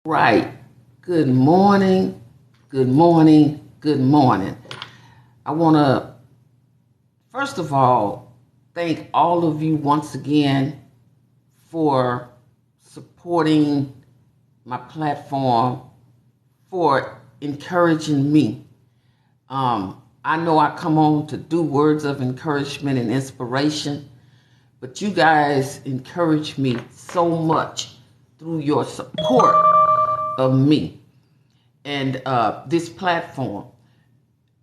Right. Good morning. Good morning. Good morning. I want to, first of all, thank all of you once again for supporting my platform, for encouraging me. I know I come on to do words of encouragement and inspiration, but you guys encourage me so much through your support of me and this platform.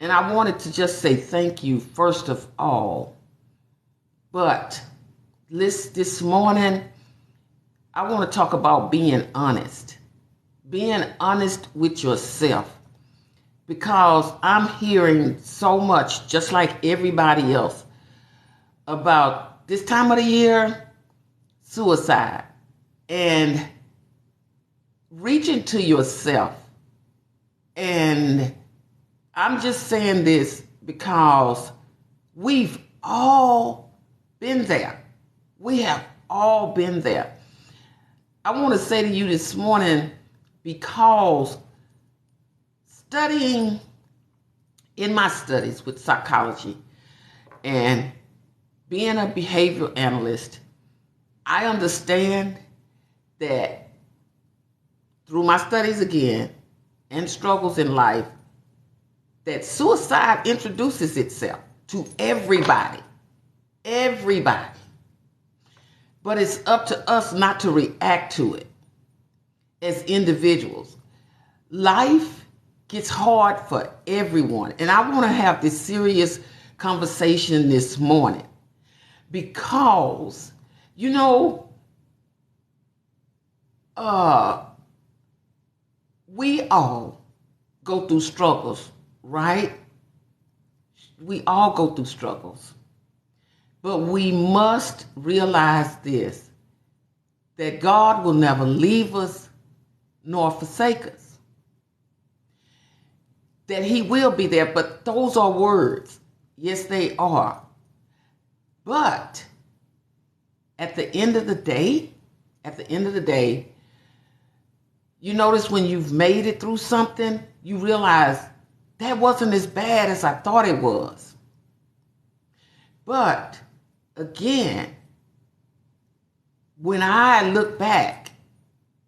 And I wanted to just say thank you first of all. But this morning, I want to talk about being honest. Being honest with yourself. Because I'm hearing so much, just like everybody else, about this time of the year, suicide. And reaching to yourself. And I'm just saying this because we've all been there. We have all been there. I want to say to you this morning, because studying in my studies with psychology and being a behavioral analyst, I understand that through my studies again and struggles in life, that suicide introduces itself to everybody. Everybody. But it's up to us not to react to it as individuals. Life gets hard for everyone. And I want to have this serious conversation this morning because, we all go through struggles, right? We all go through struggles. But we must realize this, that God will never leave us nor forsake us. That he will be there, but those are words. Yes, they are. But at the end of the day, you notice when you've made it through something, you realize that wasn't as bad as I thought it was. But again, when I look back,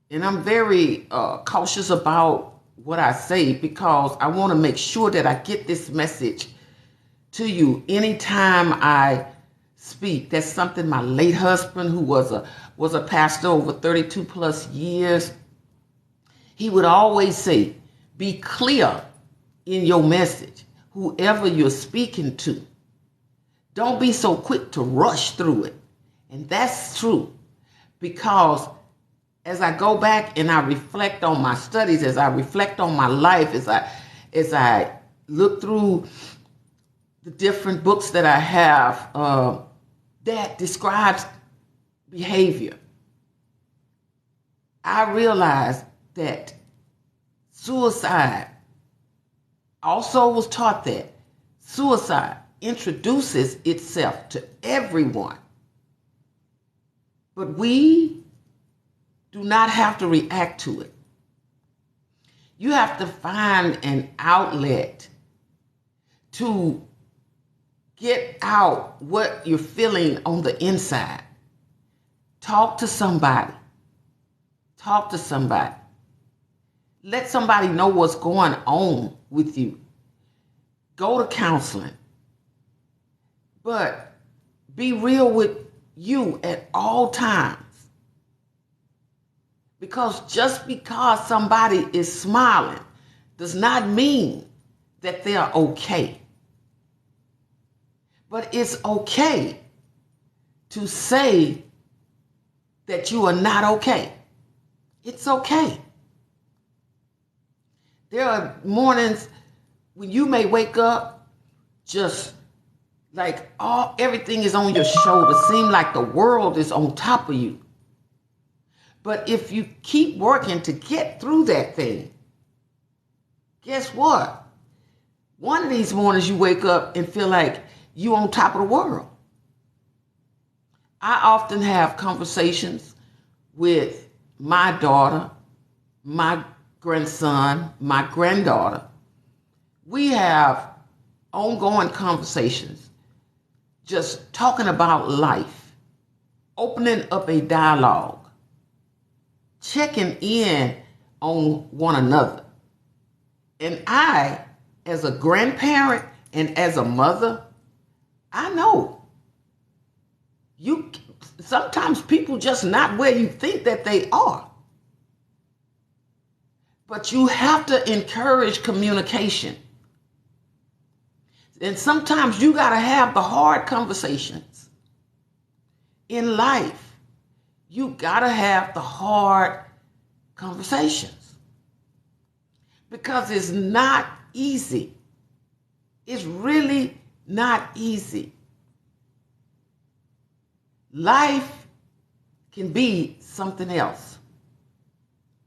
and I'm very cautious about what I say because I want to make sure that I get this message to you anytime I speak. That's something my late husband, who was a pastor over 32 plus years, he would always say, be clear in your message, whoever you're speaking to. Don't be so quick to rush through it. And that's true, because as I go back and I reflect on my studies, as I reflect on my life, as I look through the different books that I have that describes behavior, I realized that suicide also was taught that suicide introduces itself to everyone. But we do not have to react to it. You have to find an outlet to get out what you're feeling on the inside. Talk to somebody. Talk to somebody. Let somebody know what's going on with you. Go to counseling. But be real with you at all times. Because just because somebody is smiling does not mean that they're okay. But it's okay to say that you are not okay. It's okay. There are mornings when you may wake up just like everything is on your shoulders, seem like the world is on top of you. But if you keep working to get through that thing, guess what? One of these mornings you wake up and feel like you on top of the world. I often have conversations with my daughter my grandson, my granddaughter, we have ongoing conversations, just talking about life, opening up a dialogue, checking in on one another. And I, as a grandparent and as a mother, I know sometimes people just not where you think that they are. But you have to encourage communication. And sometimes you got to have the hard conversations. In life, you got to have the hard conversations. Because it's not easy. It's really not easy. Life can be something else.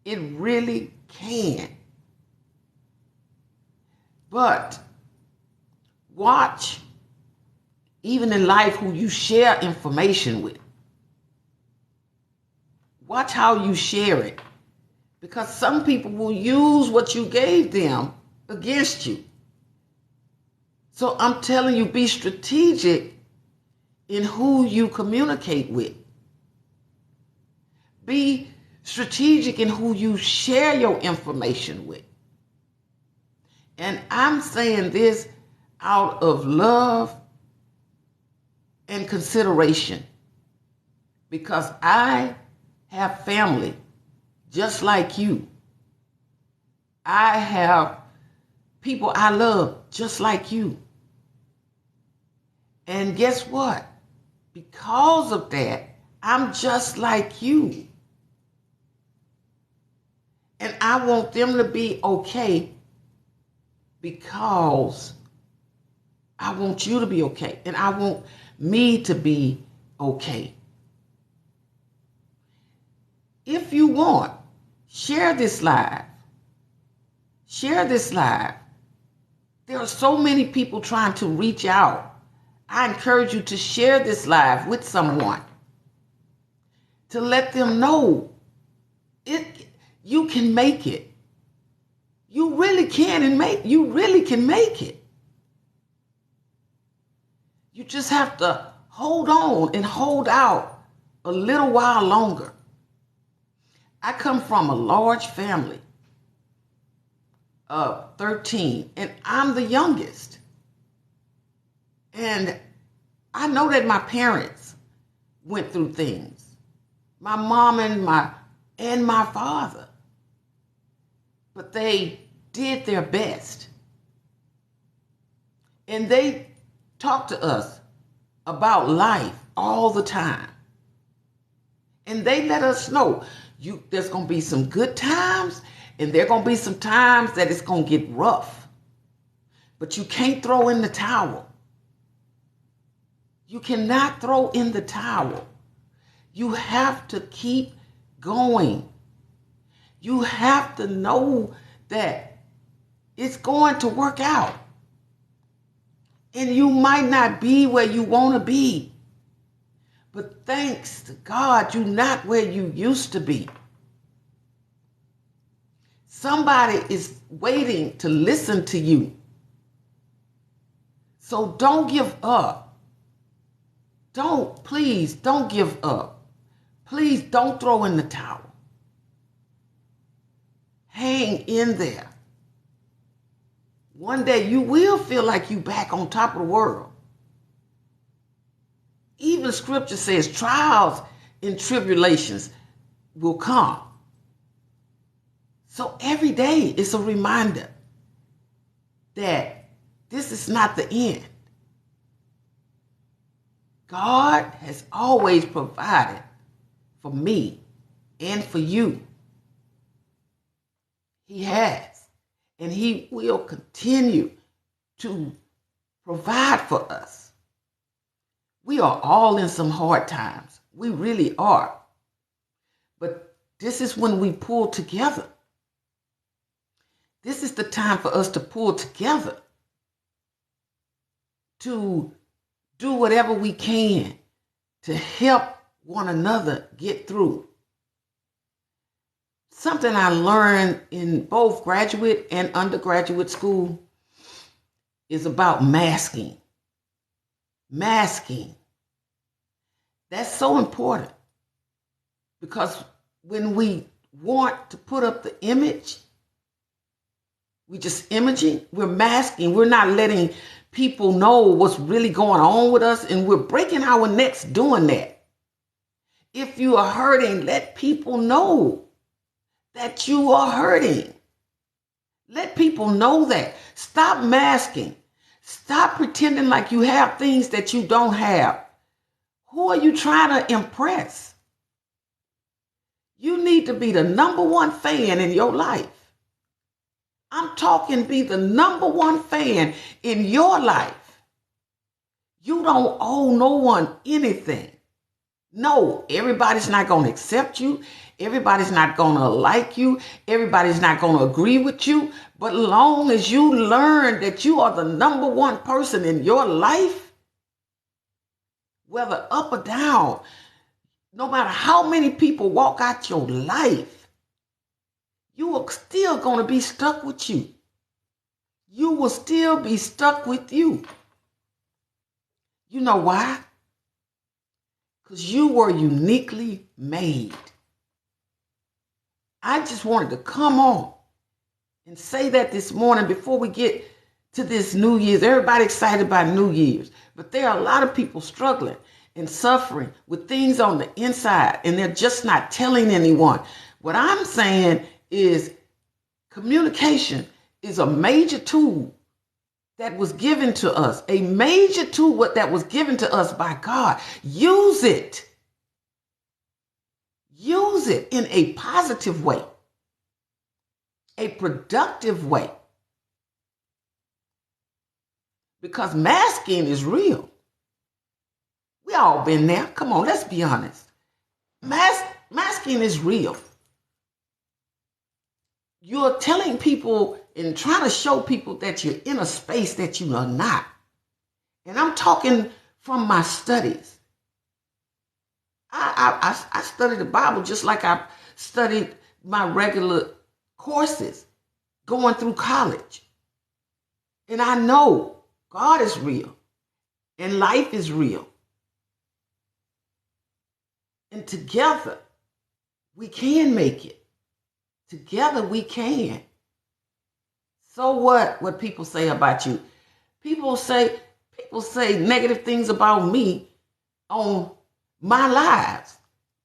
It really can. But watch, even in life, who you share information with. Watch how you share it. Because some people will use what you gave them against you. So I'm telling you, be strategic in who you communicate with. Be strategic in who you share your information with. And I'm saying this out of love and consideration, because I have family just like you. I have people I love just like you. And guess what? Because of that, I'm just like you. And I want them to be okay because I want you to be okay. And I want me to be okay. If you want, share this live. Share this live. There are so many people trying to reach out. I encourage you to share this live with someone, to let them know you can make it. You really can you really can make it. You just have to hold on and hold out a little while longer. I come from a large family of 13, and I'm the youngest. And I know that my parents went through things. My mom and my father. But they did their best. And they talked to us about life all the time. And they let us know there's going to be some good times, and there are going to be some times that it's going to get rough. But you can't throw in the towel. You cannot throw in the towel. You have to keep going. You have to know that it's going to work out. And you might not be where you want to be. But thanks to God, you're not where you used to be. Somebody is waiting to listen to you. So don't give up. Please don't give up. Please don't throw in the towel. Hang in there. One day you will feel like you back on top of the world. Even scripture says trials and tribulations will come. So every day it's a reminder that this is not the end. God has always provided for me and for you. He has. And he will continue to provide for us. We are all in some hard times. We really are. But this is when we pull together. This is the time for us to pull together, to do whatever we can to help one another get through. something I learned in both graduate and undergraduate school is about masking. Masking. That's so important because when we want to put up the image, we just imaging, we're masking, we're not letting people know what's really going on with us, and we're breaking our necks doing that. If you are hurting, let people know that you are hurting. Let people know that. Stop masking. Stop pretending like you have things that you don't have. Who are you trying to impress? You need to be the number one fan in your life. I'm talking be the number one fan in your life. You don't owe no one anything. No, everybody's not going to accept you. Everybody's not going to like you. Everybody's not going to agree with you. But long as you learn that you are the number one person in your life, whether up or down, no matter how many people walk out your life, you are still going to be stuck with you. You will still be stuck with you. You know why? Because you were uniquely made. I just wanted to come on and say that this morning before we get to this New Year's. Everybody excited about New Year's, but there are a lot of people struggling and suffering with things on the inside, and they're just not telling anyone. What I'm saying is communication is a major tool that was given to us, a major tool that was given to us by God. Use it. Use it in a positive way, a productive way. Because masking is real. We all been there. Come on, let's be honest. Masking is real. You're telling people and trying to show people that you're in a space that you are not. And I'm talking from my studies. I studied the Bible just like I studied my regular courses going through college. And I know God is real and life is real. And together we can make it. Together we can. So what people say about you? People say negative things about me on my lives.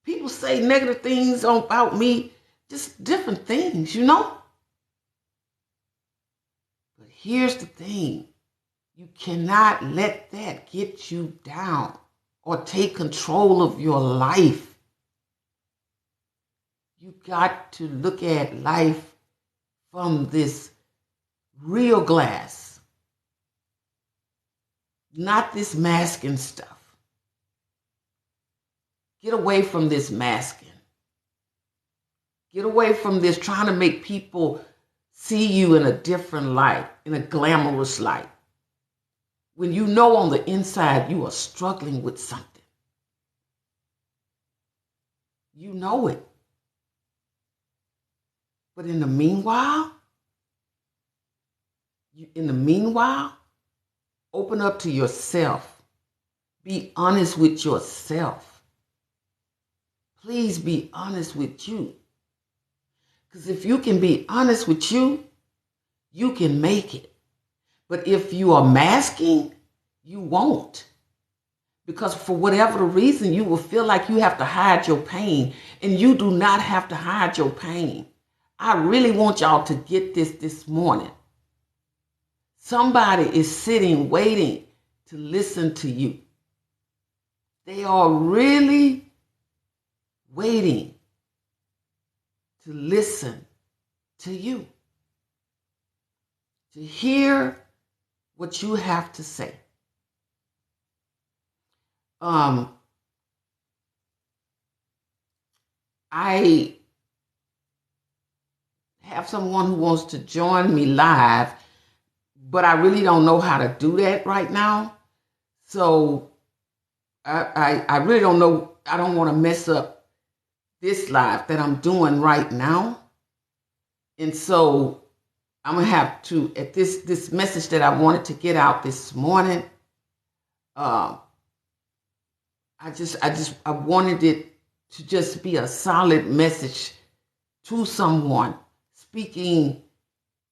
People say negative things about me, just different things, you know? But here's the thing. You cannot let that get you down or take control of your life. You got to look at life from this real glass, not this masking stuff. Get away from this masking. Get away from this trying to make people see you in a different light, in a glamorous light, when you know on the inside you are struggling with something. You know it. But in the meanwhile, open up to yourself. Be honest with yourself. Please be honest with you. Because if you can be honest with you, you can make it. But if you are masking, you won't. Because for whatever reason, you will feel like you have to hide your pain. And you do not have to hide your pain. I really want y'all to get this morning. Somebody is sitting, waiting to listen to you. They are really waiting to listen to you, to hear what you have to say. I have someone who wants to join me live, but I really don't know how to do that right now. So I really don't know. I don't want to mess up this live that I'm doing right now. And so I'm going to have to, at this message that I wanted to get out this morning, I wanted it to just be a solid message to someone, speaking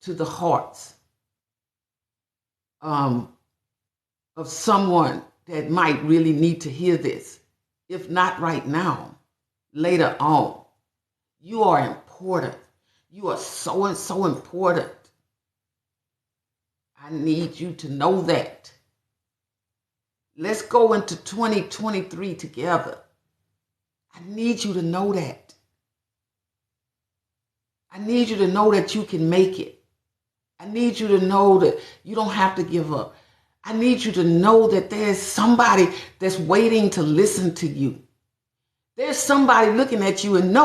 to the hearts of someone that might really need to hear this. If not right now, later on. You are important. You are so and so important. I need you to know that. Let's go into 2023 together. I need you to know that. I need you to know that you can make it. I need you to know that you don't have to give up. I need you to know that there's somebody that's waiting to listen to you. There's somebody looking at you and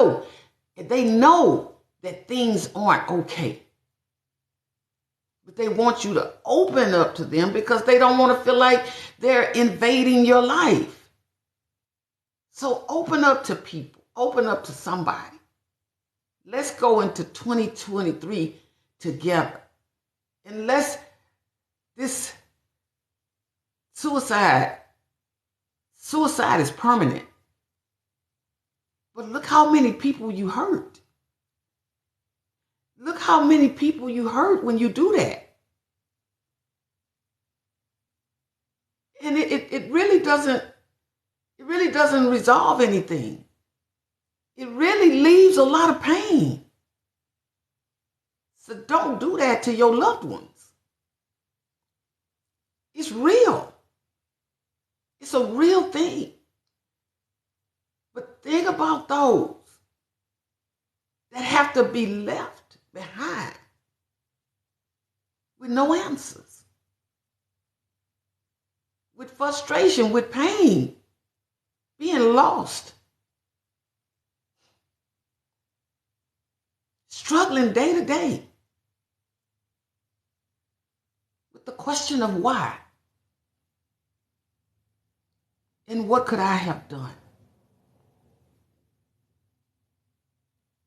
they know that things aren't okay. But they want you to open up to them because they don't want to feel like they're invading your life. So open up to people. Open up to somebody. Let's go into 2023 together. And this suicide is permanent. But look how many people you hurt. Look how many people you hurt when you do that. And it really doesn't resolve anything. It really leaves a lot of pain. So don't do that to your loved ones. It's real. It's a real thing. But think about those that have to be left behind with no answers, with frustration, with pain, being lost, struggling day to day with the question of why and what could I have done?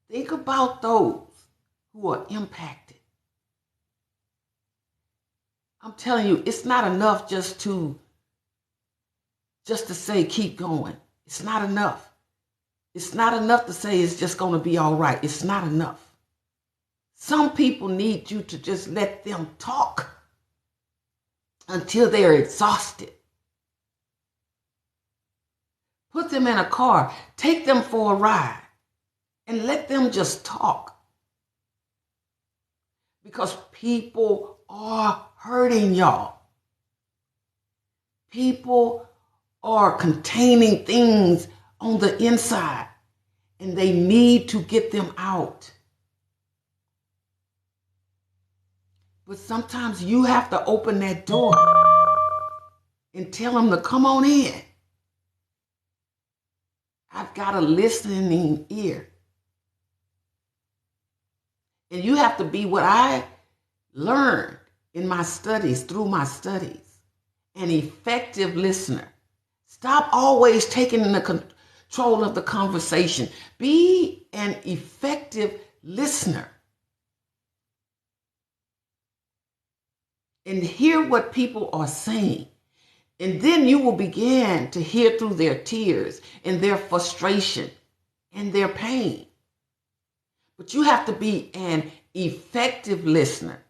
Think about those who are impacted. I'm telling you, it's not enough just to say keep going. It's not enough. It's not enough to say it's just going to be all right. It's not enough. Some people need you to just let them talk until they're exhausted. Put them in a car, take them for a ride, and let them just talk. Because people are hurting, y'all. People are containing things on the inside, and they need to get them out. But sometimes you have to open that door and tell them to come on in. I've got a listening ear. And you have to be what I learned in my studies, through my studies, an effective listener. Stop always taking the control of the conversation. Be an effective listener. And hear what people are saying. And then you will begin to hear through their tears and their frustration and their pain. But you have to be an effective listener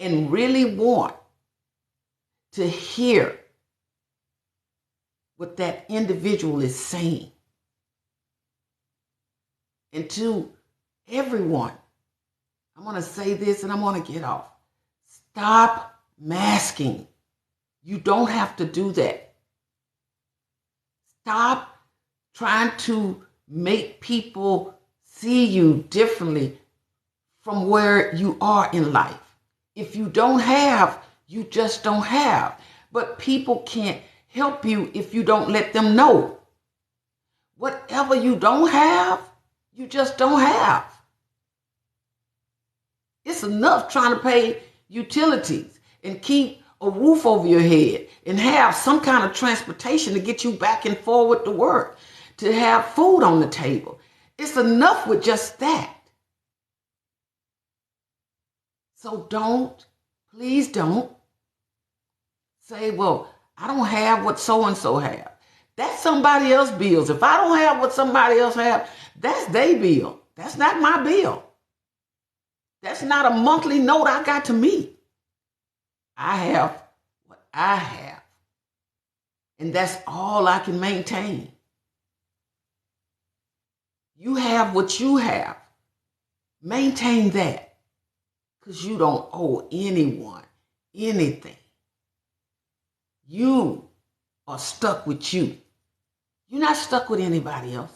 and really want to hear what that individual is saying. And to everyone, I'm going to say this and I'm going to get off. Stop masking. You don't have to do that. Stop trying to make people see you differently from where you are in life. If you don't have, you just don't have. But people can't help you if you don't let them know. Whatever you don't have, you just don't have. It's enough trying to pay utilities and keep a roof over your head and have some kind of transportation to get you back and forward to work, to have food on the table. It's enough with just that. So please don't say, well, I don't have what so-and-so have. That's somebody else's bills. If I don't have what somebody else have, that's their bill. That's not my bill. That's not a monthly note I got to meet. I have what I have. And that's all I can maintain. You have what you have. Maintain that. Because you don't owe anyone anything. You are stuck with you. You're not stuck with anybody else.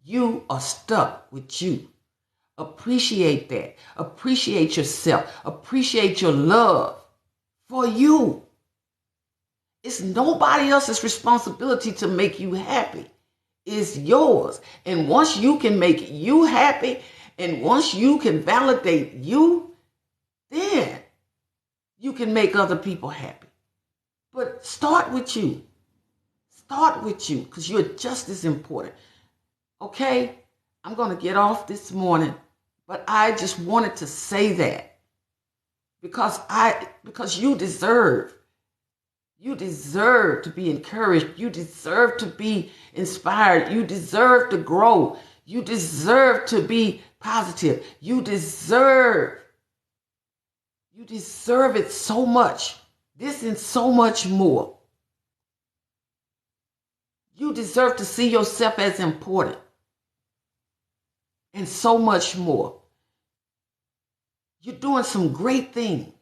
You are stuck with you. Appreciate that. Appreciate yourself. Appreciate your love for you. It's nobody else's responsibility to make you happy. It's yours. And once you can make you happy, and once you can validate you, then you can make other people happy. But start with you. Start with you, because you're just as important. Okay? I'm going to get off this morning, but I just wanted to say that because you deserve to be encouraged. You deserve to be inspired. You deserve to grow. You deserve to be positive. You deserve it so much. This and so much more. You deserve to see yourself as important. And so much more. You're doing some great things.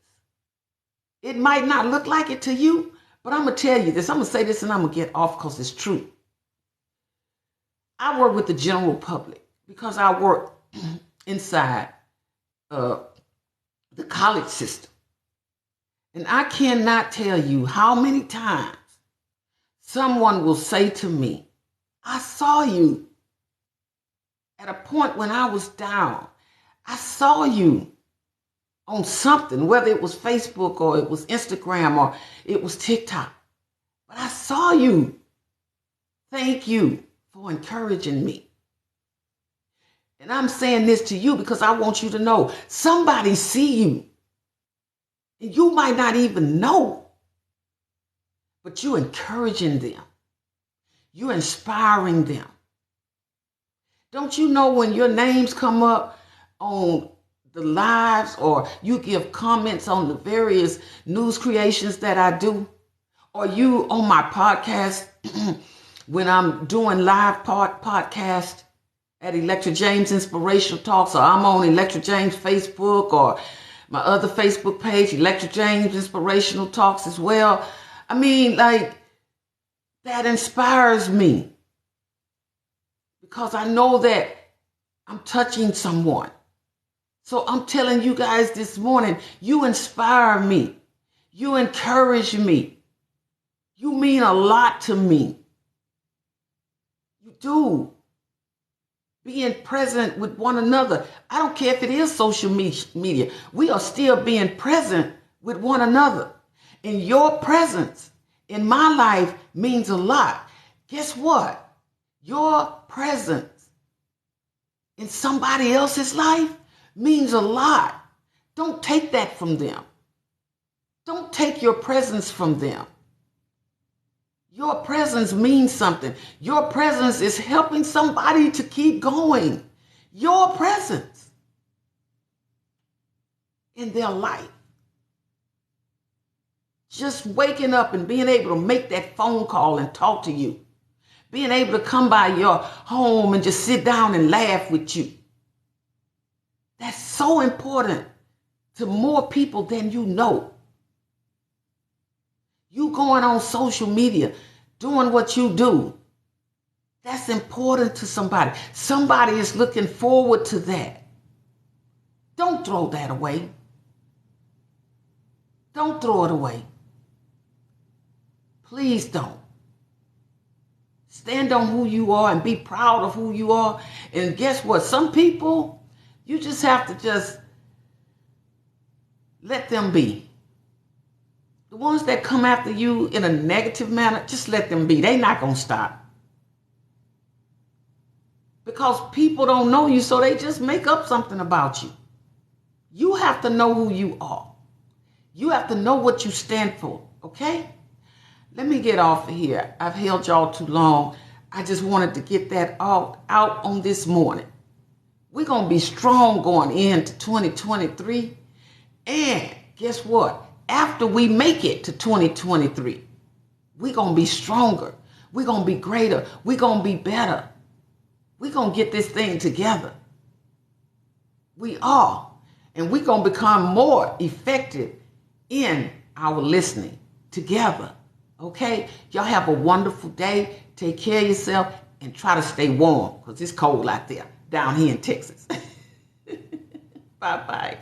It might not look like it to you, but I'm going to tell you this. I'm going to say this and I'm going to get off because it's true. I work with the general public because I work inside the college system. And I cannot tell you how many times someone will say to me, I saw you at a point when I was down. I saw you on something, whether it was Facebook or it was Instagram or it was TikTok. But I saw you. Thank you for encouraging me. And I'm saying this to you because I want you to know somebody see you. And you might not even know. But you're encouraging them. You're inspiring them. Don't you know when your names come up on the lives or you give comments on the various news creations that I do? Or you on my podcast when I'm doing live podcast at Electra James Inspirational Talks, or I'm on Electra James Facebook or my other Facebook page, Electra James Inspirational Talks as well. I mean, like, that inspires me because I know that I'm touching someone. So I'm telling you guys this morning, you inspire me. You encourage me. You mean a lot to me. You do. Being present with one another. I don't care if it is social media. We are still being present with one another. And your presence in my life means a lot. Guess what? Your presence in somebody else's life means a lot. Don't take that from them. Don't take your presence from them. Your presence means something. Your presence is helping somebody to keep going. Your presence in their life. Just waking up and being able to make that phone call and talk to you. Being able to come by your home and just sit down and laugh with you. That's so important to more people than you know. You going on social media, doing what you do. That's important to somebody. Somebody is looking forward to that. Don't throw that away. Don't throw it away. Please don't. Stand on who you are and be proud of who you are. And guess what? Some people, you just have to just let them be. The ones that come after you in a negative manner, just let them be. They're not going to stop. Because people don't know you, so they just make up something about you. You have to know who you are. You have to know what you stand for, okay? Let me get off of here. I've held y'all too long. I just wanted to get that out on this morning. We're going to be strong going into 2023. And guess what? After we make it to 2023, we're going to be stronger. We're going to be greater. We're going to be better. We're going to get this thing together. We are. And we're going to become more effective in our listening together. Okay? Y'all have a wonderful day. Take care of yourself and try to stay warm because it's cold out there down here in Texas. Bye-bye.